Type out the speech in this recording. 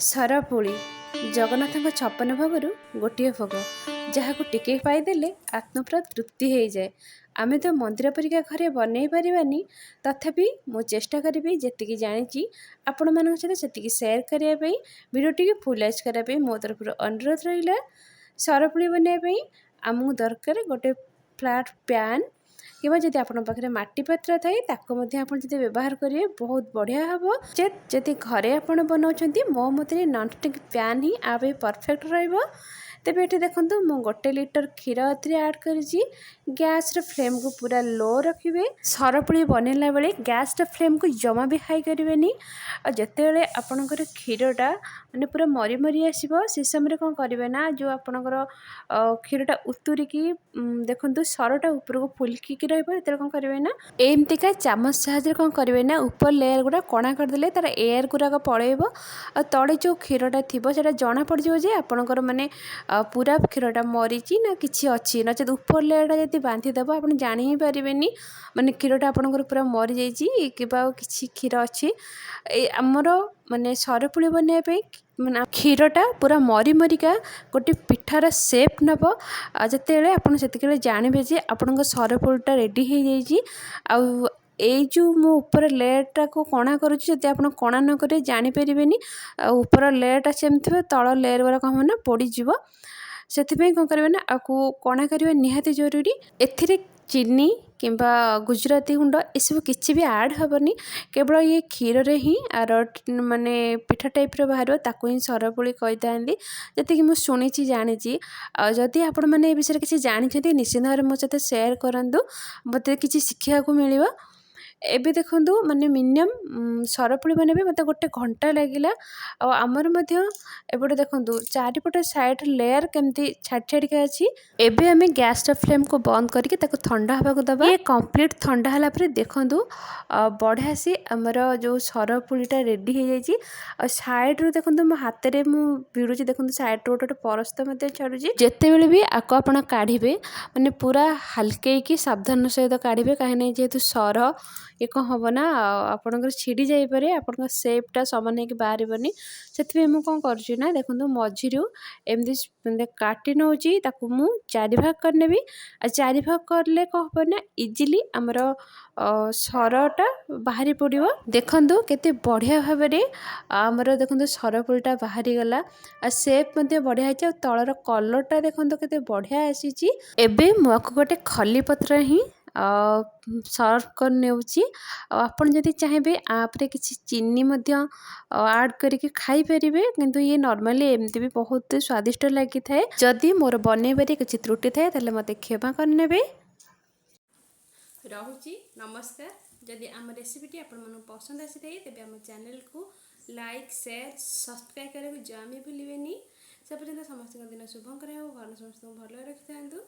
सरपुली जगन्नाथ छप्पन भोगर गोटे भोग जहाँ को टिके पाईदेले आत्मा पूरा तृप्ति हो जाए। आमे तो मंदिर परिका घरे बनई पारानी, तथापि मु चेष्टा करी जी जानी आपण मान सहित से सेयार करने भिडियो फुल करने मो तरफ अनुरोध रहा। सरपुली बनवाई आमको दरकार गोटे फ्लैट पैन कि जब आपन पाखे माटी पात्र थाए ताको व्यवहार करेंगे बहुत बढ़िया हम। जदि घरे आप बनाऊँ मो मत नॉनस्टिक पैन ही आप परफेक्ट रहिबो। तेबे ये देखो मु गोटे लीटर क्षीर ऐड करी गैस फ्लेम को पूरा लो रखिए। सरपुली बनैला बेले गैस फ्लेम को जमा भी हाई करेंगे। जिते आपणकर क्षीरटा माने पूरा मरी मरी आसो से समय कौन करेंगे ना जो आपणकर क्षीरटा उतुरिकी देखो सरटा उपरको फुल्की रही कौन करेंगे ना एमतीका चामच साहाଯ୍य कौन करेंगे ना ऊपर लेयर गुड़ा कणा करदे तार एयर गुराक पलैब आ तले जो क्षीरटा थी से जना पड़ जाए आपणकर माने पूरा क्षीरटा मरीची ना किसी अच्छी नचेत ऊपर लेयरटा जब बांधिदेव आप जान ही पारे माने क्षीरटा आपणकर पूरा मरी जाइए कि किसी क्षीर अच्छी आमर माने सरपुली बनवाई माने क्षीरटा पूरा मरी मरिका गोटे पिठार सेप नब जिते आप जानवे जे आपण सरपुलटा रेडी हो जाइए। এই जो मु ऊपर लेयरटा को कणा करुँच आप कणा न कर जानीपर ऊपर लेयरटा सेमती तल लेयर गुरा कौन ना पड़ज से कौन करेंगे ना आपको कणा करवा निहाती जरूरी। एथिरे चीनी किंबा गुजराती गुंड यू किसी भी ऐड हेनी केवल ये क्षीर ही आर माने पिठा टाइप बाहर ताको ही सरपुली कही था जी मुझे शुणी जानी। जदि आपण मैंने विषय किसी जानते निश्चित भाव मो सहित सेयार करूँ मत किसी शिक्षा को मिल। एबे देखो माने मिनिमम सरपुली बनबे मत गोटे घंटा लगिला। आमर एपटे देखो चारिपट साइड लेयर केमती छाड़ छाड़िका अच्छी। एबे आमे गैस फ्लेम को बंद करके ठंडा हवा को दबा। ये कंप्लीट ठंडा हला पर देखो बढ़िया से आमर जो सरपुलीटा रेडी हो जाइए। साइड रू देखो मो हाथ में भिड़ुची देखो साइड रू गोटे परस्त छाड़ुची। जिते बड़े भी आको आप काढ़े माने पूरा हल्के की सावधान सहित काढ़े कहीं जेहेतु सर ये कौन हम ना आपणकर छिड़ी जापे आपण सेपटा सामान हो बाहर से मुझे कौन करना देखो मझी एमती काटी नौ मु चारि भाग करनेबी। चारि भाग करले कौन हम ना इजिली आमर सरटा बाहरी पड़ो। देखो केते बढ़िया भाव आमर देखो सरपुलटा बाहरी गला सेप बढ़िया है तलर कलरटा देखो केते बढ़िया आसी। एबे मुझे गोटे खली पत्र ही सर्व कर नेउची। आपन जदि चाहिए आपरे किसी चीनी ऐड करके खाई परिबे किंतु ये नॉर्मली एमती भी बहुत स्वादिष्ट लगी थाए। जदि मोर बनैबारे किसी त्रुटि थाए ताले मते क्षमा करनेबे। रहुची नमस्कार। जदि आम रेसिपीटी आपन पसंद आसी थाए तेबे आम चैनल को लाइक शेयर सब्सक्राइब करने को जमा भी भूलिबेनी। से पर्यंत समस्त दिन शुभंकर हो घर समस्त भल रखि था।